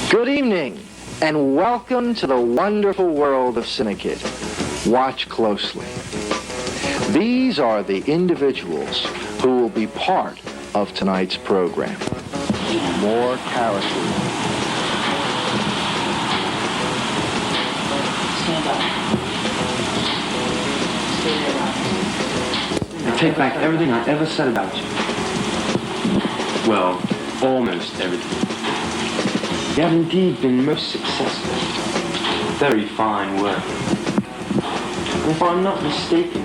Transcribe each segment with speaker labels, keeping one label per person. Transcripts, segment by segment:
Speaker 1: Good evening, and welcome to the wonderful world of Cinekyd. Watch closely. These are the individuals who will be part of tonight's program. More characters.
Speaker 2: Stand up.
Speaker 3: I take back everything I ever said about you. Well, almost everything. You have indeed been most successful. Very fine work. And if I'm not mistaken,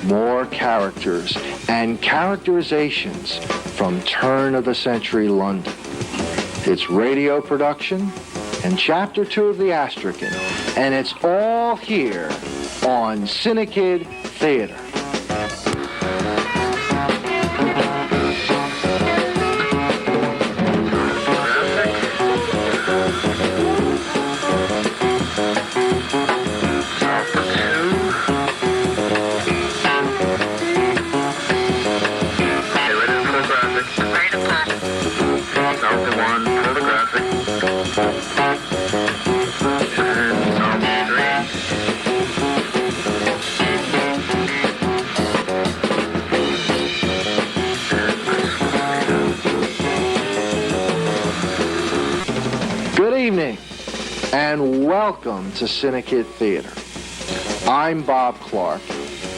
Speaker 1: More characters and characterizations from turn-of-the-century London. It's radio production and Chapter 2 of the Astrekynd, and it's all here on Cinekyd Theater. Good evening, and welcome to Cinekyd Theater. I'm Bob Clark,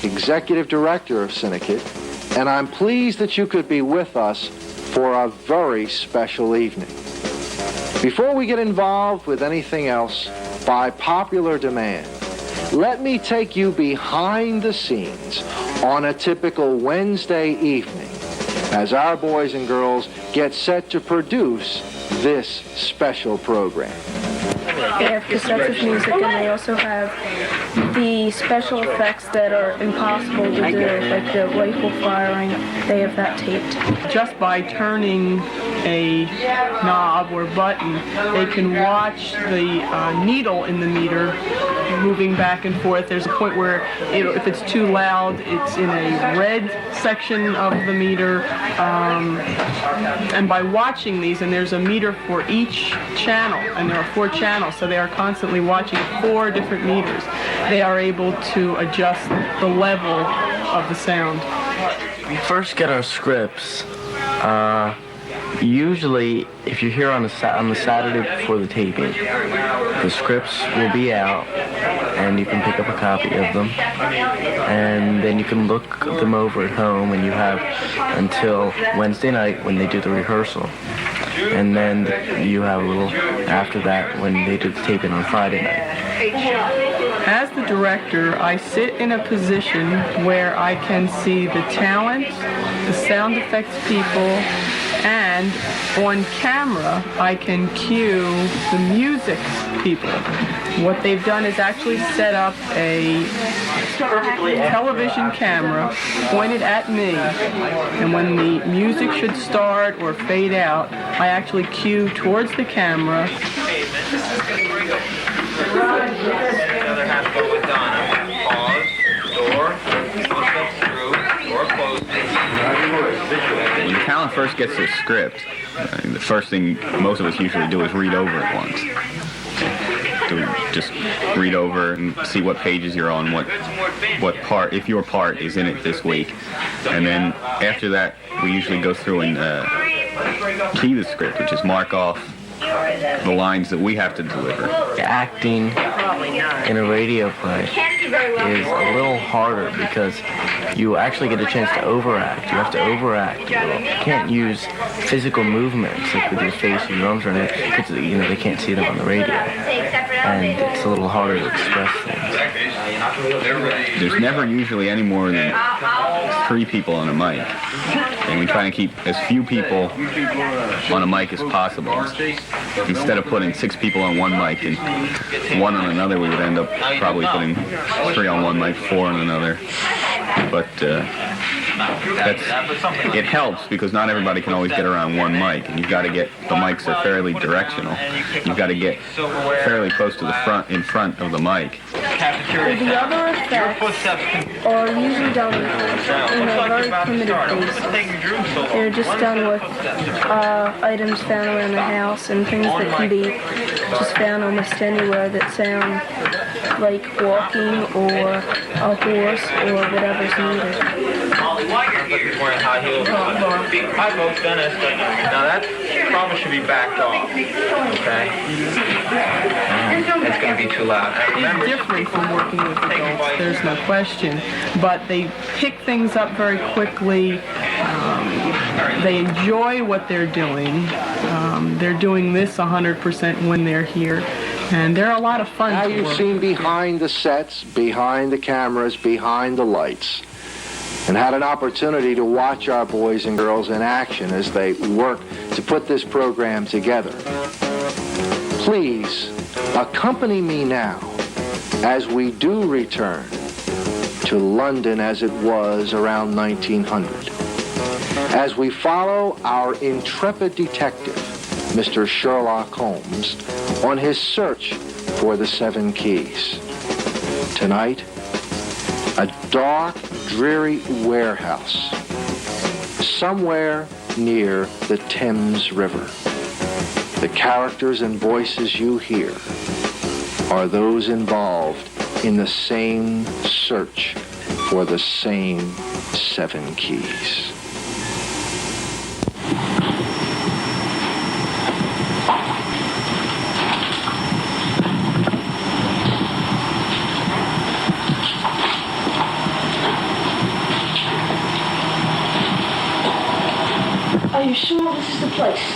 Speaker 1: Executive Director of Cinekyd, and I'm pleased that you could be with us for a very special evening. Before we get involved with anything else, by popular demand, let me take you behind the scenes on a typical Wednesday evening as our boys and girls get set to produce this special program.
Speaker 4: They have cassettes with music, and they also have the special effects that are impossible to do, like the rifle firing. They have that taped.
Speaker 5: Just by turning a knob or button, they can watch the needle in the meter moving back and forth. There's a point where if it's too loud, it's in a red section of the meter. And by watching these, and there's a meter for each channel, and there are 4 channels, so they are constantly watching 4 different meters. They are able to adjust the level of the sound.
Speaker 6: We first get our scripts. Usually, if you're here on the Saturday before the taping, the scripts will be out, and you can pick up a copy of them, and then you can look them over at home, and you have until Wednesday night when they do the rehearsal, and then you have a little after that when they do the taping on Friday night.
Speaker 5: As the director, I sit in a position where I can see the talent, the sound effects people, and on camera, I can cue the music people. What they've done is actually set up a television camera pointed at me, and when the music should start or fade out, I actually cue towards the camera.
Speaker 7: When the talent first gets their script, the first thing most of us usually do is read over it once. Just read over and see what pages you're on, what part, if your part is in it this week. And then after that, we usually go through and key the script, which is mark off the lines that we have to deliver.
Speaker 6: Acting in a radio play is a little harder because you actually get a chance to overact. You have to overact a little. You can't use physical movements like with your face and your arms or anything because they can't see them on the radio, and it's a little harder to express things.
Speaker 7: There's never usually any more than 3 people on a mic, and we try to keep as few people on a mic as possible. Instead of putting 6 people on one mic and 1 on another, we would end up probably putting 3 on one mic, 4 on another. But it helps because not everybody can always get around one mic, and you've got to get the mics are fairly directional. You've got to get fairly close to the front, in front of the mic.
Speaker 4: The other effects are usually done in a very primitive basis. They're just done with items found around the house and things that can be just found almost anywhere that sound like walking or a horse or whatever's needed.
Speaker 3: Wearing high heels. Hi, folks, Dennis. Now that probably should be backed off. Okay? It's going to be too loud.
Speaker 5: It's different from working with adults, there's no question, but they pick things up very quickly. They enjoy what they're doing. They're doing this 100% when they're here, and they're a lot of fun
Speaker 1: Now
Speaker 5: to
Speaker 1: you've
Speaker 5: work
Speaker 1: seen
Speaker 5: with.
Speaker 1: behind the sets, behind the cameras, behind the lights, and had an opportunity to watch our boys and girls in action as they work to put this program together. Please accompany me now as we do return to London as it was around 1900, as we follow our intrepid detective, Mr. Sherlock Holmes, on his search for the 7 keys. Tonight, a dark, dreary warehouse somewhere near the Thames River. The characters and voices you hear are those involved in the same search for the same 7 keys.
Speaker 2: Are you sure this is the place?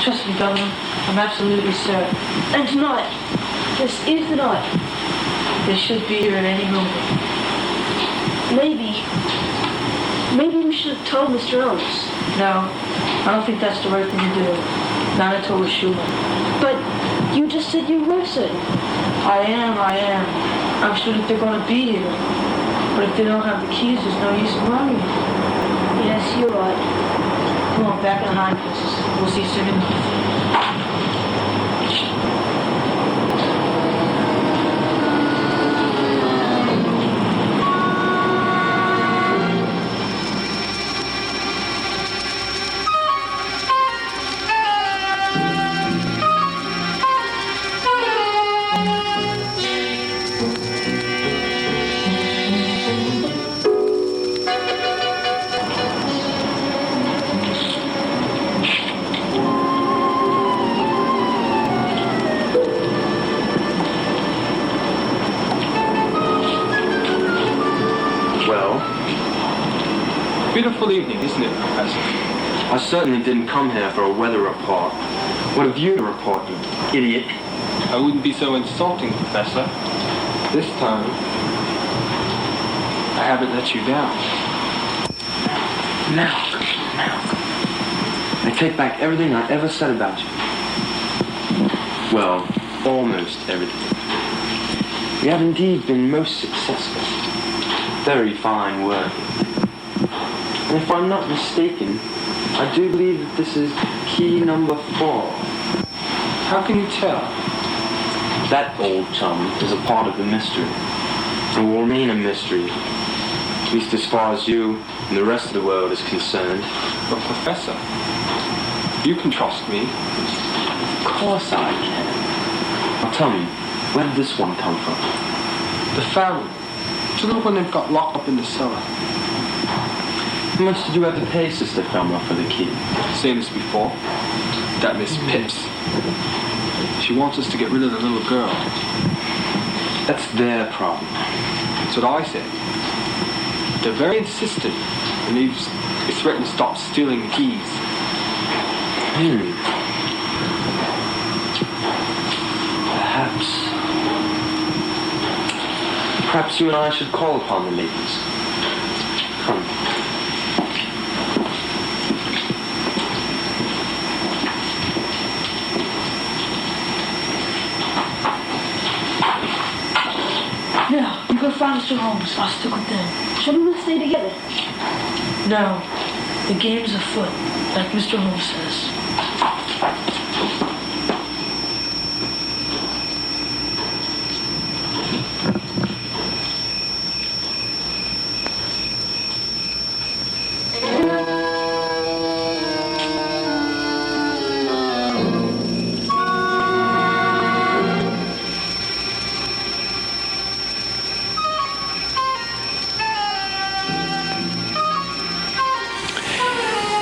Speaker 8: Trust me, Governor. I'm absolutely certain.
Speaker 2: And tonight? This is the night.
Speaker 8: They should be here at any moment.
Speaker 2: Maybe we should have told Mr. Holmes.
Speaker 8: No, I don't think that's the right thing to do. Not until we're sure.
Speaker 2: But you just said you were certain.
Speaker 8: I am. I'm sure that they're going to be here. But if they don't have the keys, there's no use in worrying.
Speaker 2: Yes, you're right.
Speaker 8: Come on, back in the high places. We'll see soon enough.
Speaker 3: Beautiful evening, isn't it, Professor?
Speaker 9: I certainly didn't come here for a weather report. What have you to report, you idiot?
Speaker 3: I wouldn't be so insulting, Professor. This time, I haven't let you down.
Speaker 9: Now. I take back everything I ever said about you. Well, almost everything. You have indeed been most successful. Very fine work. And if I'm not mistaken, I do believe that this is key number 4.
Speaker 3: How can you tell?
Speaker 9: That, old chum, is a part of the mystery. And will remain a mystery, at least as far as you and the rest of the world is concerned.
Speaker 3: But Professor, you can trust me.
Speaker 9: Of course I can. Now tell me, where did this one come from?
Speaker 3: The family. The little one that got locked up in the cellar.
Speaker 9: How much did you have to pay Sister Thelma for the key?
Speaker 3: Same as before. That Miss Pips. She wants us to get rid of the little girl.
Speaker 9: That's their problem.
Speaker 3: That's what I said. They're very insistent, and they threaten to stop stealing the keys.
Speaker 9: Perhaps you and I should call upon the ladies. Come.
Speaker 8: Now, you go find Mr. Holmes. I'll stick with them.
Speaker 2: Shouldn't we stay together?
Speaker 8: No. The game's afoot, like Mr. Holmes says.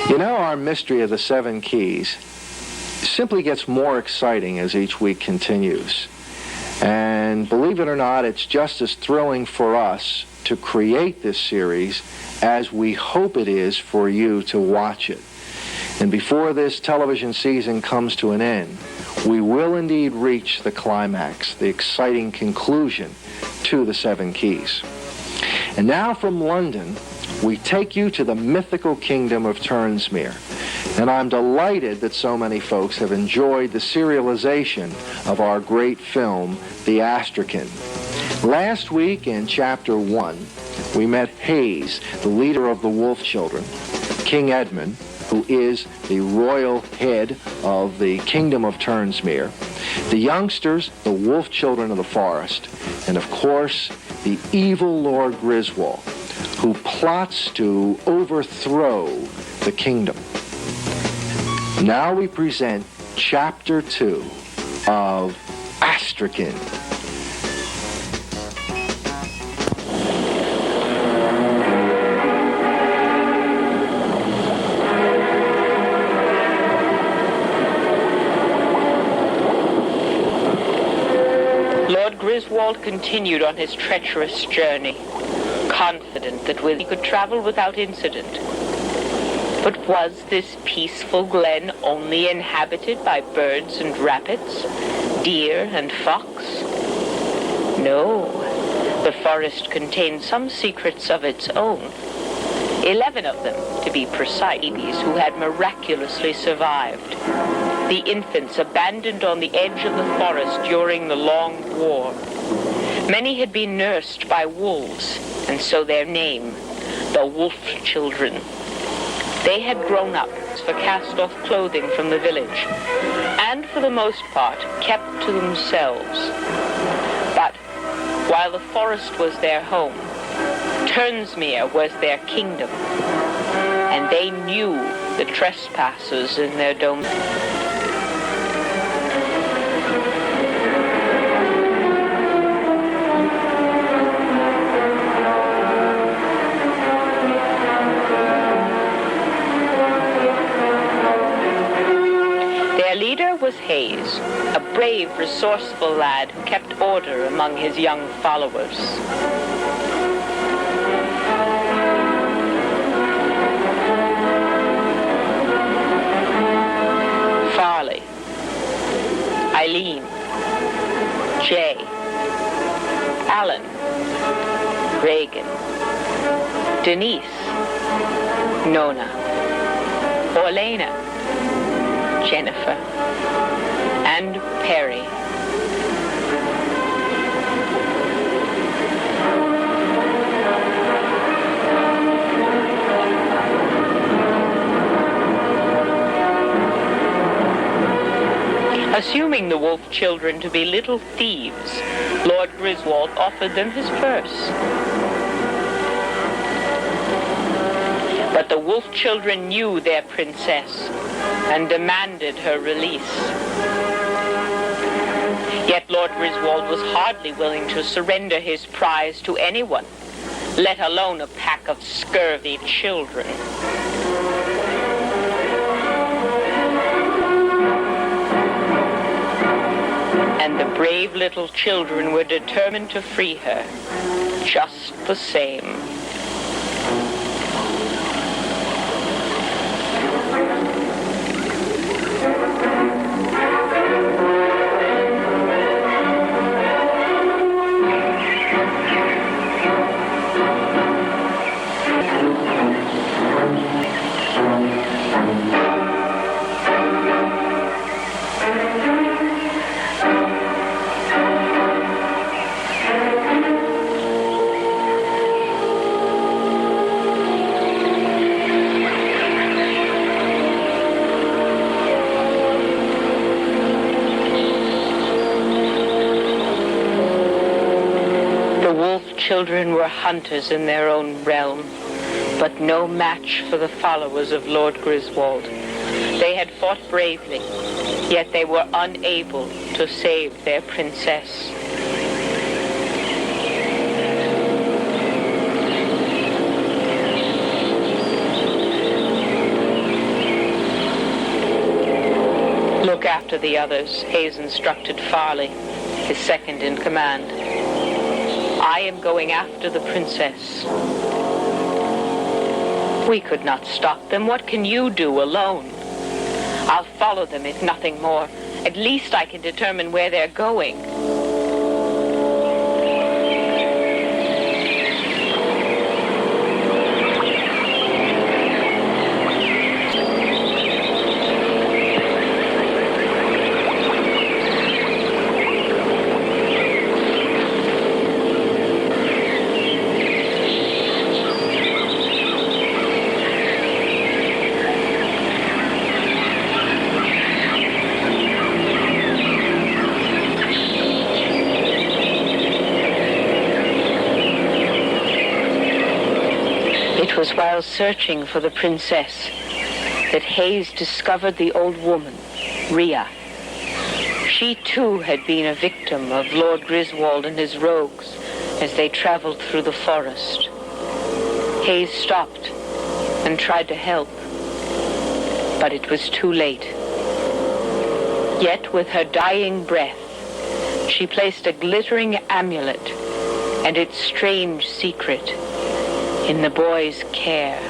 Speaker 1: You know, our mystery of the 7 keys simply gets more exciting as each week continues. And believe it or not, it's just as thrilling for us to create this series as we hope it is for you to watch it. And before this television season comes to an end, we will indeed reach the climax, the exciting conclusion to the 7 keys. And now from London, we take you to the mythical kingdom of Turnsmere. And I'm delighted that so many folks have enjoyed the serialization of our great film, The Astrekynd. Last week in Chapter 1, we met Hayes, the leader of the Wolf Children, King Edmund, who is the royal head of the kingdom of Turnsmere, the youngsters, the Wolf Children of the forest, and of course, the evil Lord Griswold, who plots to overthrow the kingdom. Now we present Chapter 2 of Astrekynd.
Speaker 10: Lord Griswold continued on his treacherous journey, confident that he could travel without incident. But was this peaceful glen only inhabited by birds and rabbits, deer and fox? No, the forest contained some secrets of its own. 11 of them, to be precise, babies who had miraculously survived. The infants abandoned on the edge of the forest during the long war. Many had been nursed by wolves, and so their name, the Wolf Children. They had grown up for cast-off clothing from the village, and for the most part kept to themselves. But while the forest was their home, Turnsmere was their kingdom, and they knew the trespassers in their domain. Was Hayes, a brave, resourceful lad who kept order among his young followers. Farley, Eileen, Jay, Alan, Reagan, Denise, Nona, Orlena, Jennifer, and Perry. Assuming the Wolf Children to be little thieves, Lord Griswold offered them his purse. But the Wolf Children knew their princess and demanded her release. Yet Lord Griswold was hardly willing to surrender his prize to anyone, let alone a pack of scurvy children. And the brave little children were determined to free her, just the same. children were hunters in their own realm, but no match for the followers of Lord Griswold. They had fought bravely, yet they were unable to save their princess. Look after the others, Hayes instructed Farley, his second in command. I am going after the princess. We could not stop them. What can you do alone? I'll follow them, if nothing more. At least I can determine where they're going. It was while searching for the princess that Hayes discovered the old woman, Rhea. She too had been a victim of Lord Griswold and his rogues as they traveled through the forest. Hayes stopped and tried to help, but it was too late. Yet with her dying breath, she placed a glittering amulet and its strange secret in the boy's care.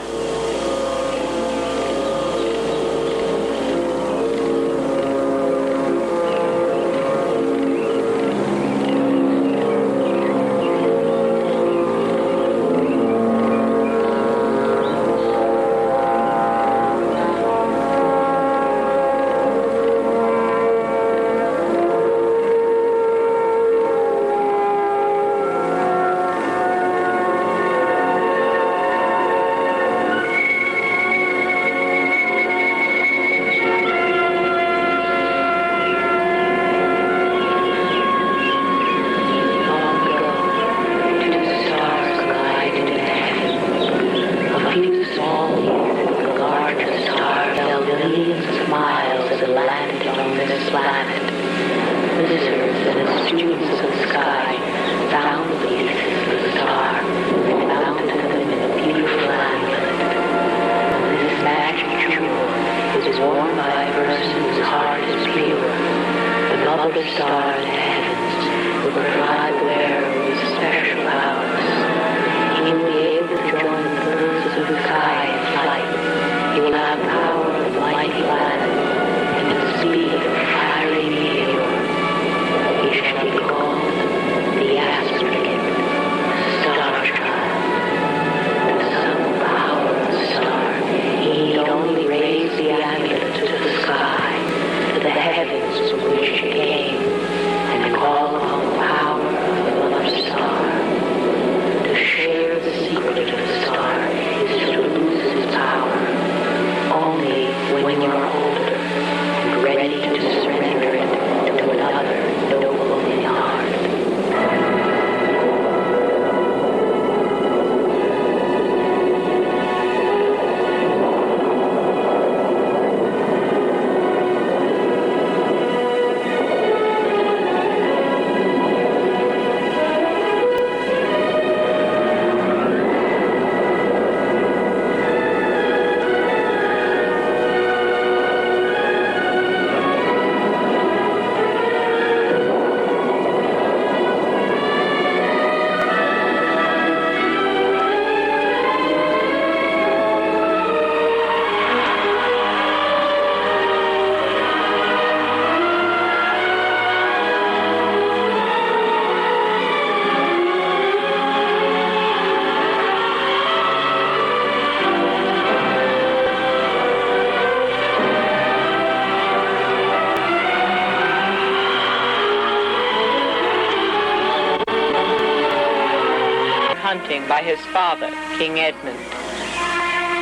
Speaker 10: By his father, King Edmund.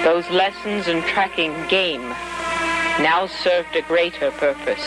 Speaker 10: Those lessons in tracking game now served a greater purpose.